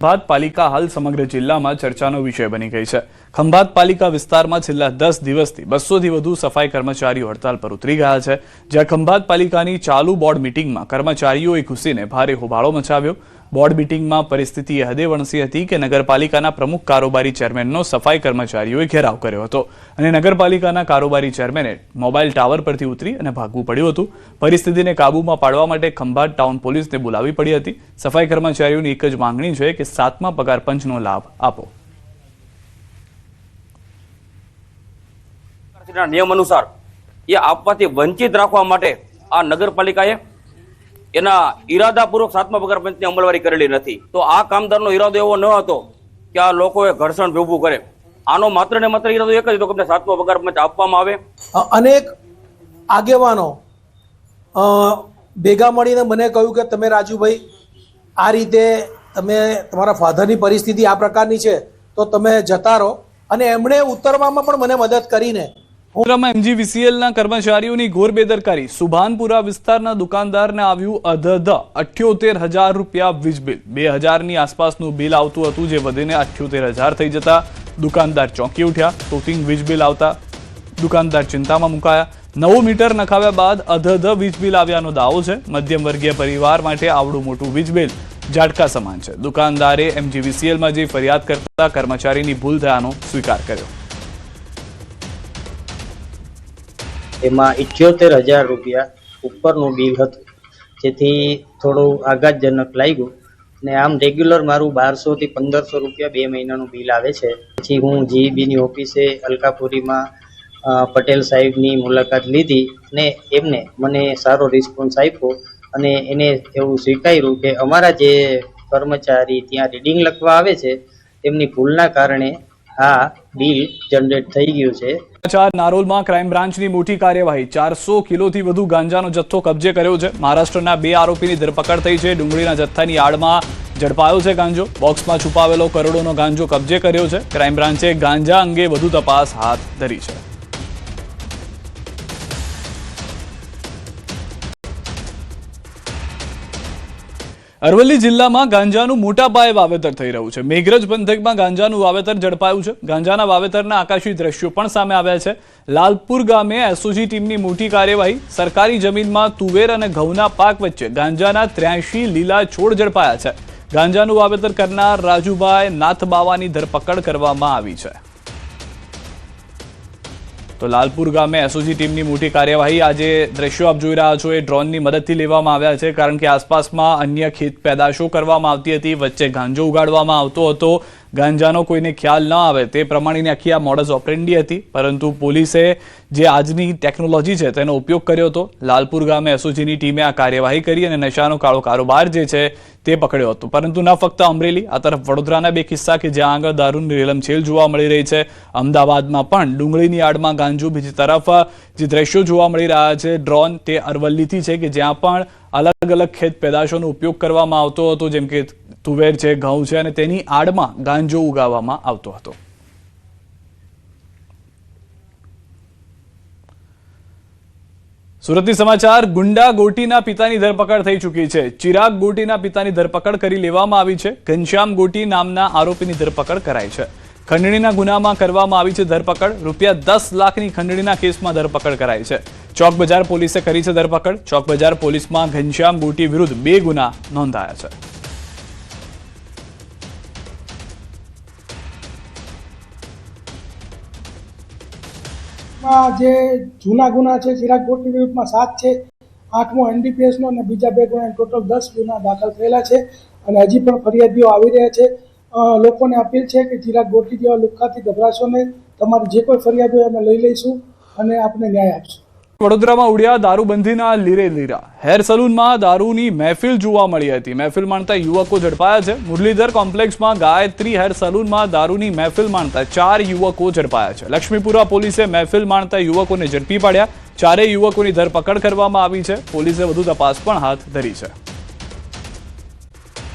ખંભાત પાલિકા હાલ સમગ્ર જિલ્લામાં ચર્ચાનો વિષય બની ગઈ છે। ખંભાત પાલિકા વિસ્તારમાં છેલ્લા 10 દિવસથી 200થી વધુ સફાઈ કર્મચારીઓ હડતાલ પર ઉતરી ગયા છે। જ્યાં ખંભાત પાલિકાની ચાલુ બોર્ડ મીટિંગમાં કર્મચારીઓએ ઘૂસીને ભારે હોબાળો મચાવ્યો। બોર્ડ મીટિંગમાં પરિસ્થિતિ એ હદે વણસી હતી કે નગરપાલિકાના પ્રમુખ કારોબારી ચેરમેનનો સફાઈ કર્મચારીઓએ ઘેરાવ કર્યો હતો અને નગરપાલિકાના કારોબારી ચેરમેને મોબાઈલ ટાવર પરથી ઉતરી અને ભાગવું પડ્યું હતું। પરિસ્થિતિને કાબૂમાં પાડવા માટે ખંભાત ટાઉન પોલીસને બોલાવી પડી હતી। સફાઈ કર્મચારીઓની એક જ માંગણી છે કે 7મા પગાર પંચનો લાભ આપો। નિયમ અનુસાર એ આપવાથી વંચિત રાખવા માટે આ નગરપાલિકાએ એના ઈરાદાપૂર્વક 7મા પગાર પંચની અમલવારી કરેલી નથી। તો આ કામદારનો ઈરાદો એવો ન હતો કે આ લોકોએ ઘર્ષણ ઊભું કરે। આનો માત્ર ને માત્ર ઈરાદો એક જ હતો કે 7મો પગાર પંચ આપવામાં આવે। અનેક આગેવાનો ભેગા મળીને મને કહ્યું કે તમે રાજુભાઈ આ રીતે તમે તમારા ફાધરની પરિસ્થિતિ આ પ્રકારની છે તો તમે જતા રહો, અને એમણે ઉતરવામાં પણ મને મદદ કરીને MGVCLના કર્મચારીઓની ઘોર બેદરકારી। સુભાનપુરા વિસ્તારના દુકાનદારને આવ્યું અધધ 78,000 રૂપિયા વીજ બિલ। 2,000ની આસપાસનું બિલ આવતું હતું, જે વધીને 78,000 થઈ જતા દુકાનદાર ચોંકી ઉઠ્યા। ટોકિંગ વીજ બિલ આવતા દુકાનદાર ચિંતામાં મુકાયા। નવું મીટર નખાવ્યા બાદ અધધ વીજ બિલ આવ્યાનો દાવો છે। મધ્યમ વર્ગીય પરિવાર માટે આવડું મોટું વીજ બિલ ઝાટકા સમાન છે। દુકાનદારે MGVCLમાં જે ફરિયાદ કરતા કર્મચારીની ભૂલ થયાનો સ્વીકાર કર્યો। એમાં 78,000 રૂપિયા ઉપરનું બિલ હતું, જેથી થોડું આઘાતજનક લાગ્યું। ને આમ રેગ્યુલર મારું 1200 થી 1500 રૂપિયા 2 મહિનાનું બિલ આવે છે। પછી હું GEBની ઓફિસે અલકાપુરીમાં પટેલ સાહેબની મુલાકાત લીધી ને એમને મને સારો રિસ્પોન્સ આપ્યો અને એને એવું સ્વીકાર્યું કે અમારા જે કર્મચારી ત્યાં રીડિંગ લખવા આવે છે તેમની ભૂલના કારણે આ બિલ જનરેટ થઈ ગયું છે। નારોલમાં ક્રાઇમ બ્રાન્ચની મોટી કાર્યવાહી। 400 કિલોથી વધુ ગાંજાનો જથ્થો કબજે કર્યો છે। મહારાષ્ટ્રના 2 આરોપીની ધરપકડ થઈ છે। ડુંગળીના જથ્થાની આડમાં ઝડપાયો છે ગાંજો। બોક્સમાં છુપાવેલો કરોડોનો ગાંજો કબજે કર્યો છે। ક્રાઇમ બ્રાન્ચે ગાંજા અંગે વધુ તપાસ હાથ ધરી છે। અરવલ્લી જિલ્લામાં ગાંજાનું મોટા પાયે વાવેતર થઈ રહ્યું છે। મેઘરજ પંથકમાં ગાંજાનું વાવેતર ઝડપાયું છે। ગાંજાના વાવેતરના આકાશી દ્રશ્યો પણ સામે આવ્યા છે। લાલપુર ગામે SOG ટીમની મોટી કાર્યવાહી। સરકારી જમીનમાં તુવેર અને ઘઉંના પાક વચ્ચે ગાંજાના 83 લીલા છોડ ઝડપાયા છે। ગાંજાનું વાવેતર કરનાર રાજુભાઈ નાથબાવાની ધરપકડ કરવામાં આવી છે। તો લાલપુર ગામે SOG ટીમની મોટી કાર્યવાહી। આજે દ્રશ્યો આપ જોઈ રહ્યા છો એ ડ્રોનની મદદથી લેવામાં આવ્યા છે, કારણ કે આસપાસમાં અન્ય ખેત પેદાશો કરવામાં આવતી હતી, વચ્ચે ગાંજો ઉગાડવામાં આવતો હતો। ગાંજાનો કોઈને ખ્યાલ ન આવે તે પ્રમાણેની આખી આ મોડસ ઓપરેન્ડી હતી, પરંતુ પોલીસે જે આજની ટેકનોલોજી છે તેનો ઉપયોગ કર્યો હતો। લાલપુર ગામે SOGની ટીમે આ કાર્યવાહી કરી અને નશાનો કાળો કારોબાર જે છે તે પકડ્યો હતો। પરંતુ ન ફક્ત અમરેલી, આ તરફ વડોદરાના 2 કિસ્સા કે જ્યાં આગળ દારૂની રેલમછેલ જોવા મળી રહી છે। અમદાવાદમાં પણ ડુંગળીની આડમાં ગાંજો। બીજી તરફ જે દ્રશ્યો જોવા મળી રહ્યા છે ડ્રોન, તે અરવલ્લીથી છે કે જ્યાં પણ અલગ અલગ ખેત પેદાશોનો ઉપયોગ કરવામાં આવતો હતો, જેમ કે તુવેર છે, ઘઉં છે, અને તેની આડમાં ગાંજો ઉગાવવામાં આવતો હતો। સુરતની સમાચાર। ગુંડા ગોટીના પિતાની ધરપકડ થઈ ચૂકી છે। ચિરાગ ગોટીના પિતાની ધરપકડ કરી લેવામાં આવી છે। ઘનશ્યામ ગોટી નામના આરોપીની ધરપકડ કરાઈ છે। ખંડણીના ગુનામાં કરવામાં આવી છે ધરપકડ। રૂપિયા 10 લાખની ખંડણીના કેસમાં ધરપકડ કરાઈ છે। ચોક બજાર પોલીસે કરી છે ધરપકડ। ચોક બજાર પોલીસમાં ઘનશ્યામ ગોટી વિરુદ્ધ 2 ગુના નોંધાયા છે। જે જૂના ગુના છે ચિરાગ ગોટી વિરુદ્ધમાં 7 છે, 8મો NDPSનો અને બીજા 2 ગુના ટોટલ 10 ગુના દાખલ થયેલા છે અને હજી પણ ફરિયાદીઓ આવી રહ્યા છે। લોકોને અપીલ છે કે ચિરાગ ગોટી જેવા લુખ્ખાથી ગભરાશો નહીં। તમારી જે કોઈ ફરિયાદ હોય અમે લઈ લઈશું અને આપને ન્યાય આપશું। વડોદરામાં ઉડ્યા દારૂબંધીના લીરે લીરા। હેર સલૂનમાં દારૂની મહેફિલ જોવા મળી હતી। મહેફિલ માણતા યુવકો ઝડપાયા છે। મુરલીધર કોમ્પ્લેક્સમાં ગાયત્રી હેર સલૂનમાં દારૂની મહેફિલ માણતા 4 યુવકો ઝડપાયા છે। લક્ષ્મીપુરા પોલીસે મહેફિલ માણતા યુવકોને ઝડપી પાડ્યા। 4 યુવકોની ધરપકડ કરવામાં આવી છે। પોલીસે વધુ તપાસ પણ હાથ ધરી છે।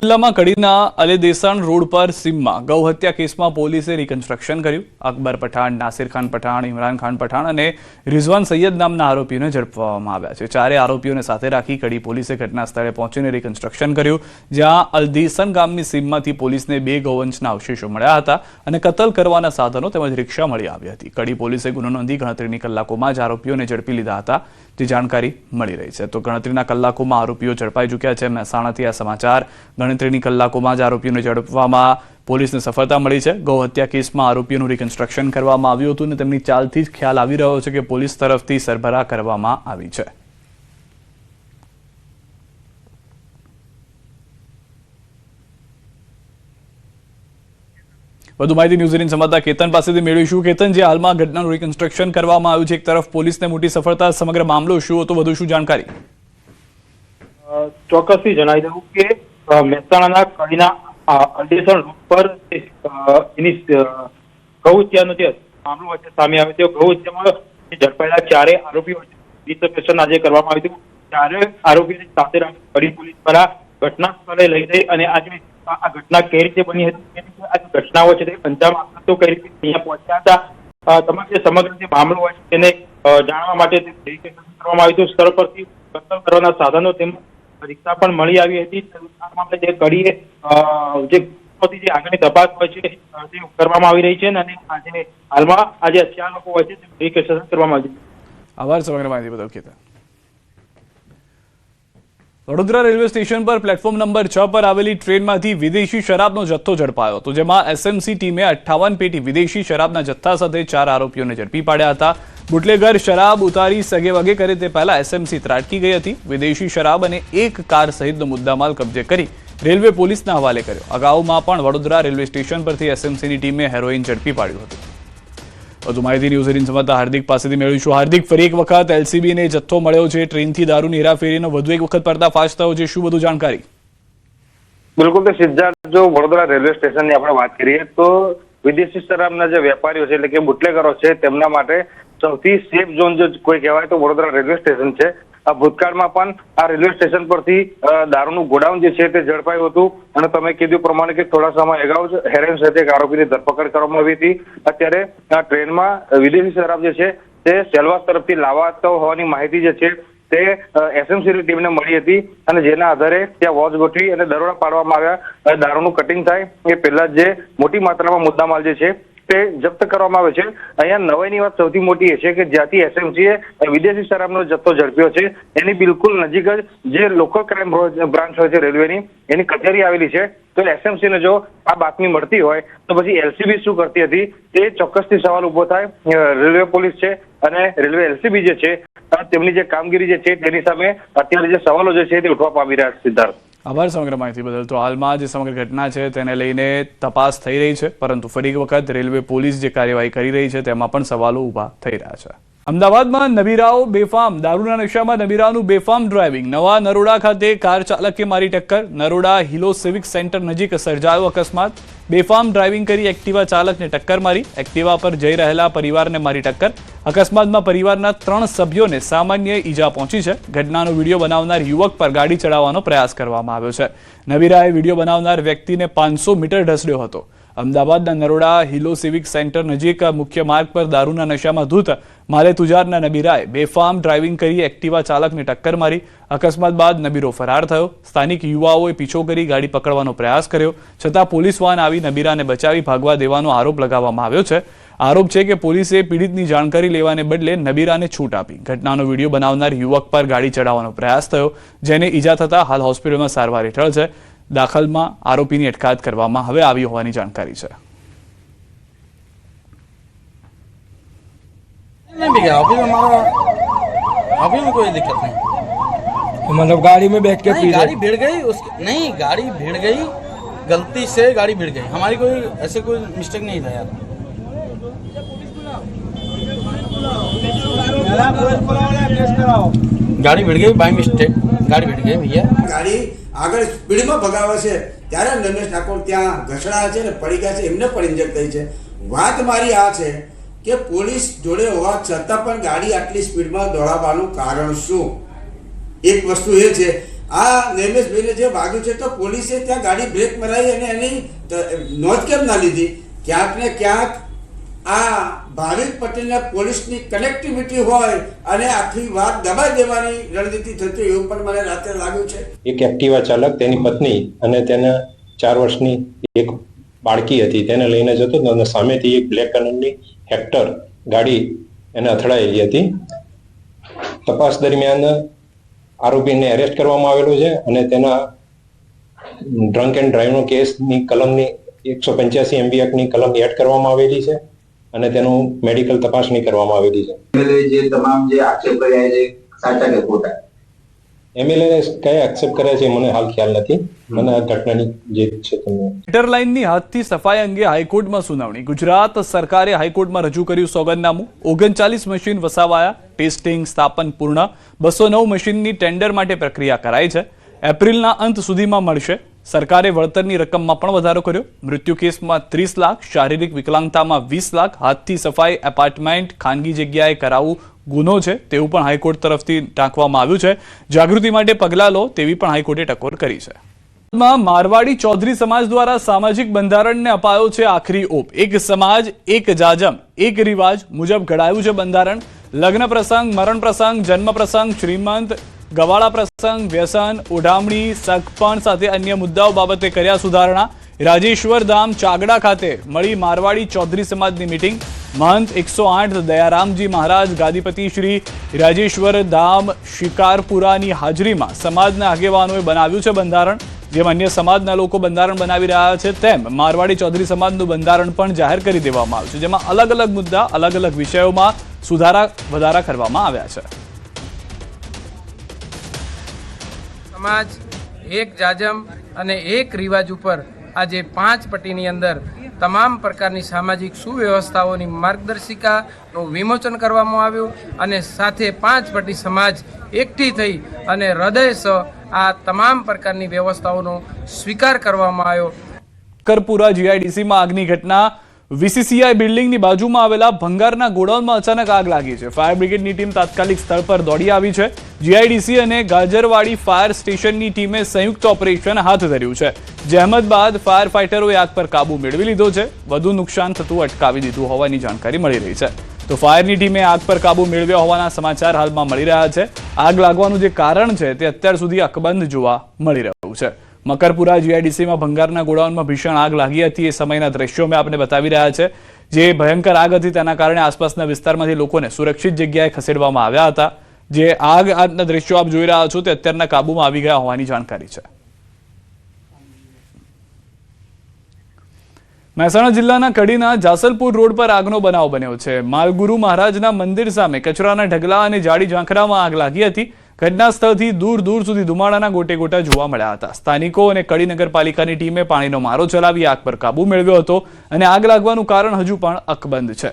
જિલ્લામાં કડીના અલેદેસાણ રોડ પર સીમમાં ગૌહત્યા કેસમાં પોલીસે રિકન્સ્ટ્રક્શન કર્યું. અકબર પઠાણ, નાસિર ખાન પઠાણ, ઇમરાન ખાન પઠાણ અને રિઝવાન સૈયદ નામના આરોપીઓને ઝડપવામાં આવ્યા છે. ચારે આરોપીઓને સાથે રાખી કડી પોલીસે ઘટના સ્થળે પહોંચીને રિકન્સ્ટ્રક્શન કર્યું, જ્યાં અલદેસણ ગામની સીમમાંથી પોલીસને 2 ગૌવંશના અવશેષો મળ્યા હતા અને કતલ કરવાના સાધનો તેમજ રિક્ષા મળી આવી હતી. કડી પોલીસે ગુનો નોંધી ગણતરીની કલાકોમાં જ આરોપીઓને ઝડપી લીધા હતા, જે જાણકારી મળી રહી છે. તો ગણતરીના કલાકોમાં આરોપીઓ ઝડપાઈ ચૂક્યા છે. મહેસાણાથી આ સમાચાર. ગણતરીની કલાકોમાં જ આરોપીઓને ઝડપવામાં પોલીસને સફળતા મળી છે. ગૌહત્યા કેસમાં આરોપીઓનું રિકન્સ્ટ્રક્શન કરવામાં આવ્યું હતું અને તેમની ચાલથી જ ખ્યાલ આવી રહ્યો છે કે પોલીસ તરફથી સરભરા કરવામાં આવી છે. વધુ માહિતી ન્યૂઝ 18 સંવાદદાતા કેતન પાસેથી મેળવીશું. કેતન, જે હાલમાં ઘટનાનું રિકન્સ્ટ્રક્શન કરવામાં આવ્યું છે, એક તરફ પોલીસને મોટી સફળતા, સમગ્ર મામલો શું હતો, વધુ શું જાણકારી? ચોક્કસથી જણાવી દઉં કે મહેસાણાના કડીના અલદેસણ રોડ પર એની ગૌહત્યાનો જે મામલો વચ્ચે સામે આવ્યો છે, ગૌહત્યામાં ઝડપાયેલા 4 આરોપીઓ રિકન્સ્ટ્રક્શન આજે કરવામાં આવ્યું હતું. 4 આરોપીઓની સાથે રાખી કડી પોલીસ દ્વારા ઘટના સ્થળે લઈ જઈ અને આજે આ ઘટના કઈ રીતે બની હતી, આ ઘટનાઓ છે તે અંજામ આપતા તો કઈ રીતે અહીંયા પહોંચ્યા હતા, તમામ જે સમગ્ર જે મામલો હોય છે તેને જાણવા માટે કરવામાં આવ્યું હતું. સ્થળ પરથી કતલ કરવાના સાધનો તેમજ રિક્ષા પણ મળી આવી હતી. આ મામલે જે કડીએ જે આગળની તપાસ હોય છે તે કરવામાં આવી રહી છે અને આજે હાલમાં આજે 4 લોકો હોય છે તે રિકન્સ્ટ્રક્શન કરવામાં આવ્યું. આભાર સમગ્ર માહિતી બદલ કેતન. વડોદરા રેલવે સ્ટેશન પર પ્લેટફોર્મ નંબર 6 પર આવેલી ટ્રેનમાંથી વિદેશી શરાબનો જથ્થો ઝડપાયો હતો, જેમાં એસએમસી ટીમે 58 પેટી વિદેશી શરાબના જથ્થા સાથે 4 આરોપીઓને ઝડપી પાડ્યા હતા. બુટલેગર શરાબ ઉતારી સગેવગે કરે તે પહેલા એસએમસી ત્રાટકી ગઈ હતી. વિદેશી શરાબ અને 1 કાર સહિતનો મુદ્દામાલ કબજે કરી રેલવે પોલીસના હવાલે કર્યો. અગાઉમાં પણ વડોદરા રેલવે સ્ટેશન પરથી એસએમસીની ટીમે હેરોઇન ઝડપી પાડ્યું હતું. વધુ માહિતી ન્યૂઝ 18 સંવાદદાતા હાર્દિક પાસેથી મેળવીશું. હાર્દિક, ફરી એક વખત એલસીબીને જથ્થો મળ્યો છે, ટ્રેનથી દારૂની હેરાફેરીનો વધુ એક વખત પર્દાફાશ થયો છે, શું વધુ જાણકારી? બિલકુલ, તો સિદ્ધાર્થ, જો વડોદરા રેલવે સ્ટેશનની આપણે વાત કરીએ તો વિદેશી શરાબના જે વેપારીઓ છે એટલે કે બુટલેગરો છે તેમના માટે સૌથી સેફ ઝોન જો કોઈ કહેવાય તો વડોદરા રેલવે સ્ટેશન છે. આ ભૂતકાળમાં પણ આ રેલવે સ્ટેશન પરથી દારૂનું ગોડાઉન જે છે તે ઝડપાયું હતું અને તમે કીધું પ્રમાણે કે થોડા સમય અગાઉ જ હેરેન સાથે એક આરોપીની ધરપકડ કરવામાં આવી હતી. અત્યારે આ ટ્રેનમાં વિદેશી શરાબ જે છે તે સેલવાસ તરફથી લાવાતો હોવાની માહિતી જે છે તે એસએમસીની ટીમને મળી હતી અને જેના આધારે ત્યાં વોચ ગોઠવી અને દરોડા પાડવામાં આવ્યા. દારૂનું કટિંગ થાય એ પહેલા જે મોટી માત્રામાં મુદ્દામાલ જે છે તે જપ્ત કરવામાં આવે છે. અહીંયા નવાઈની વાત સૌથી મોટી એ છે કે જ્યાંથી એસએમસીએ વિદેશી શરાબનો જથ્થો ઝડપ્યો છે એની બિલકુલ નજીક જ જે લોકલ ક્રાઇમ બ્રાન્ચ હોય છે રેલવેની, એની કચેરી આવેલી છે. તો એસએમસીને જો આ બાતમી મળતી હોય તો પછી એલસીબી શું કરતી હતી તે ચોક્કસથી સવાલ ઉભો થાય. રેલવે પોલીસ છે અને રેલવે એલસીબી જે છે તેમની જે કામગીરી જે છે તેની સામે અત્યારે જે સવાલો જે છે તે ઉઠવા પામી રહ્યા છે. સિદ્ધાર્થ, આભાર સમગ્ર માહિતી બદલ. તો હાલમાં જે સમગ્ર ઘટના છે તેને લઈને તપાસ થઈ રહી છે, પરંતુ ફરી એક વખત રેલવે પોલીસ જે કાર્યવાહી કરી રહી છે તેમાં પણ સવાલો ઊભા થઈ રહ્યા છે. અમદાવાદમાં નબીરાઓ બેફામ, દારૂના નશામાં નબીરાઓનું બેફામ ડ્રાઇવિંગ. નવા નરોડા ખાતે કાર ચાલકે મારી ટક્કર. નરોડા હિલો સિવિક સેન્ટર નજીક સર્જાયો અકસ્માત. બેફામ ડ્રાઇવિંગ કરી એક્ટિવા ચાલકને ટક્કર મારી. એક્ટિવા પર જઈ રહેલા પરિવારને મારી ટક્કર. અકસ્માતમાં પરિવારના 3 સભ્યોને સામાન્ય ઈજા પહોંચી છે. ઘટનાનો વિડીયો બનાવનાર યુવક પર ગાડી ચડાવવાનો પ્રયાસ કરવામાં આવ્યો છે. નબીરાએ વિડીયો બનાવનાર વ્યક્તિને 500 મીટર ઢસડ્યો હતો. અમદાવાદના નરોડા હિલો સિવિક સેન્ટર નજીક મુખ્ય માર્ગ પર દારૂના નશામાં ધૂત માલે તુજારના નબીરાએ બેફામ ડ્રાઇવિંગ કરી એક્ટિવા ચાલકને ટક્કર મારી. અકસ્માત બાદ નબીરો ફરાર થયો. સ્થાનિક યુવાઓએ પીછો કરી ગાડી પકડવાનો પ્રયાસ કર્યો, છતાં પોલીસ વાન આવી નબીરાને બચાવી ભાગવા દેવાનો આરોપ લગાવવામાં આવ્યો છે. આરોપ છે કે પોલીસે પીડિતની જાણકારી લેવાને બદલે નબીરાને છૂટ આપી. ઘટનાનો વિડીયો બનાવનાર યુવક પર ગાડી ચડાવવાનો પ્રયાસ થયો, જેને ઈજા થતા હાલ હોસ્પિટલમાં સારવાર હેઠળ છે. દાખલમાં આરોપીની અટકાયત કરવામાં હવે આવી હોવાની જાણકારી છે. अभी में कोई दिक्कत नहीं, मतलब गाड़ी में बैठ के नहीं गाड़ी भिड़ गई नहीं गाड़ी भिड़ गई, गलती से गाड़ी भिड़ गई, हमारी कोई ऐसे कोई मिस्टेक नहीं था यार. गाड़ी भिड़ गई बाय मिस्टेक, गाड़ी भिड़ गई भैया. ગાડી આગળ સ્પીડમાં ભગાવે છે ત્યારે રમેશ ઠાકોર ત્યાં ઘસડા છે ને પડી ગયા છે, એમને પણ ઇન્જર થઈ છે. વાત મારી આ છે કે પોલીસ જોડે હોવા છતાં પણ ગાડી આટલી સ્પીડમાં દોડાવવાનું કારણ શું? એક વસ્તુ એ છે આ નૈમેશભાઈને જે વાગ્યું છે તો પોલીસે ત્યાં ગાડી બ્રેક મરાવી અને એની નોંધ કેમ ના લીધી? ક્યાંક ને ક્યાંક આ ભાવિક પટેલને પોલીસની કનેક્ટિવિટી હોય અને આખી વાત દબાઈ દેવાની રણનીતિ થતી એવું પણ મને રાત્રે લાગ્યું છે. એક એક્ટિવા ચાલક તેની પત્ની અને તેના 4 વર્ષની એક બાળકી હતી તેને લઈને જતો હતો અને સામેથી એક બ્લેક કલરની હેક્ટર ગાડી એને અથડાયેલી હતી. તપાસ દરમિયાન આરોપીને એરેસ્ટ કરવામાં આવેલો છે અને તેના ડ્રંક એન્ડ ડ્રાઈવનો કેસની કલમની 185 MB એક્ટની કલમ એડ કરવામાં આવેલી છે અને તેનું મેડિકલ તપાસણી કરવામાં આવેલી છે. જે તમામ જે આક્ષેપ કર્યા છે સાચા કે ખોટા? એમએલએ કયા એક્સેપ્ટ કર્યા છે મને હાલ ખ્યાલ નથી. મને આ ઘટનાની જે છે તમને ગટર લાઇનની હાથથી સફાઈ અંગે હાઈકોર્ટમાં સુનાવણી. ગુજરાત સરકારે હાઈકોર્ટમાં રજૂ કર્યું સોગંદનામું. 39 મશીન વસાવાયા. ટેસ્ટિંગ સ્થાપન પૂર્ણ. 209 મશીનની ટેન્ડર માટે પ્રક્રિયા કરાઈ છે. એપ્રિલના અંત સુધીમાં મળશે. સરકારે વળતરની રકમમાં પણ વધારો કર્યો. મૃત્યુ કેસમાં 30 લાખ, શારીરિક વિકલાંગતામાં 20 લાખ, હાથથી સફાઈ એપાર્ટમેન્ટ ખાનગી જગ્યાએ કરાવવું ગુનો છે તેવું પણ હાઈકોર્ટ તરફથી ટાંકવામાં આવ્યું છે. જાગૃતિ માટે પગલાં લો તેવી પણ હાઈકોર્ટે ટકોર કરી છે. મારવાડી ચૌધરી સમાજ દ્વારા સામાજિક બંધારણને અપાયો છે આખરી ઓપ. એક સમાજ એક જાજમ એક રિવાજ મુજબ ઘડાયું છે બંધારણ. લગ્ન પ્રસંગ, મરણ પ્રસંગ, જન્મ પ્રસંગ, શ્રીમંત, ગવાળા પ્રસંગ, વ્યસન, ઓઢામણી, સગપણ સાથે અન્ય મુદ્દાઓ બાબતે કર્યા સુધારણા. રાજેશ્વર ધામ ચાગડા ખાતે મળી મારવાડી ચૌધરી સમાજની મીટિંગ. મહંત 108 દયારામજી મહારાજ ગાદીપતિ શ્રી રાજેશ્વર ધામ શિકારપુરાની હાજરીમાં સમાજના આગેવાનોએ બનાવ્યું છે બંધારણ. જેમ અન્ય સમાજના લોકો બંધારણ બનાવી રહ્યા છે તેમ મારવાડી ચૌધરી સમાજનું બંધારણ પણ જાહેર કરી દેવામાં આવ્યું છે, જેમાં અલગ અલગ મુદ્દા, અલગ અલગ વિષયોમાં સુધારા વધારા કરવામાં આવ્યા છે. સમાજ એક જાજમ અને એક રિવાજ ઉપર આજે 5 પટ્ટીની અંદર તમામ પ્રકારની સામાજિક સુવ્યવસ્થાઓની માર્ગદર્શિકાનું વિમોચન કરવામાં આવ્યું અને સાથે 5 પટ્ટી સમાજ એકઠી થઈ અને હૃદયસહ આ તમામ પ્રકારની વ્યવસ્થાઓનો સ્વીકાર કરવામાં આવ્યો. કરપુરા જીઆઈડીસીમાં આગની ઘટના. વીસીસીઆઈ બિલ્ડિંગની બાજુમાં આવેલા ભંગારના ગોડાઉનમાં અચાનક આગ લાગી છે. ફાયર બ્રિગેડની ટીમ તાત્કાલિક સ્થળ પર દોડી આવી છે. જીઆઈડીસી અને ગાજરવાડી ફાયર સ્ટેશનની ટીમે સંયુક્ત ઓપરેશન હાથ ધર્યું છે. જહેમત બાદ ફાયર ફાઇટરોએ આગ પર કાબુ મેળવી લીધો છે. વધુ નુકસાન થતું અટકાવી દીધું હોવાની જાણકારી મળી રહી છે. તો ફાયરની ટીમે આગ પર કાબુ મેળવ્યા હોવાના સમાચાર હાલમાં મળી રહ્યા છે. આગ લાગવાનું જે કારણ છે તે અત્યાર સુધી અકબંધ જોવા મળી રહ્યું છે. મકરપુરા જીઆઈડીસીમાં ભંગારના ગોડાઉનમાં ભીષણ આગ લાગી હતી. એ સમયના દ્રશ્યો મેં આપને બતાવી રહ્યા છે. જે ભયંકર આગ હતી તેના કારણે આસપાસના વિસ્તારમાંથી લોકોને સુરક્ષિત જગ્યાએ ખસેડવામાં આવ્યા હતા. જે આગના દ્રશ્યો આપ જોઈ રહ્યા છો તે અત્યારના કાબુમાં આવી ગયા હોવાની જાણકારી છે. મહેસાણા જિલ્લાના કડીના જાસલપુર રોડ પર આગનો બનાવ બન્યો છે. માલગુરુ મહારાજના મંદિર સામે કચરાના ઢગલા અને જાડી ઝાંખરામાં આગ લાગી હતી. ઘટના સ્થળથી દૂર દૂર સુધી ધુમાડાના ગોટે ગોટા જોવા મળ્યા હતા. સ્થાનિકો અને કડી નગરપાલિકાની ટીમે પાણીનો મારો ચલાવી આગ પર કાબુ મેળવ્યો હતો અને આગ લાગવાનું કારણ હજુ પણ અકબંધ છે.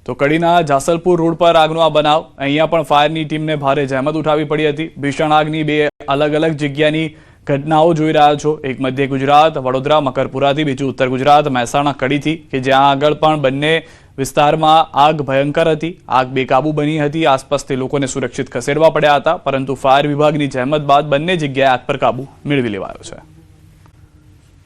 તો કડીના જાસલપુર રોડ પર આગનો આ બનાવ. અહીંયા પણ ફાયરની ટીમને ભારે જહેમત ઉઠાવવી પડી હતી. ભીષણ આગની 2 અલગ અલગ જગ્યાની ઘટનાઓ જોઈ રહ્યા છો. એક મધ્ય ગુજરાત વડોદરા મકરપુરાથી, બીજું ઉત્તર ગુજરાત મહેસાણા કડીથી, કે જ્યાં આગળ પણ બંને વિસ્તારમાં આગ ભયંકર હતી. આગ બેકાબુ બની હતી. આસપાસથી લોકોને સુરક્ષિત ખસેડવા પડ્યા હતા, પરંતુ ફાયર વિભાગની જહેમત બાદ બંને જગ્યાએ આગ પર કાબુ મેળવી લેવાયો છે.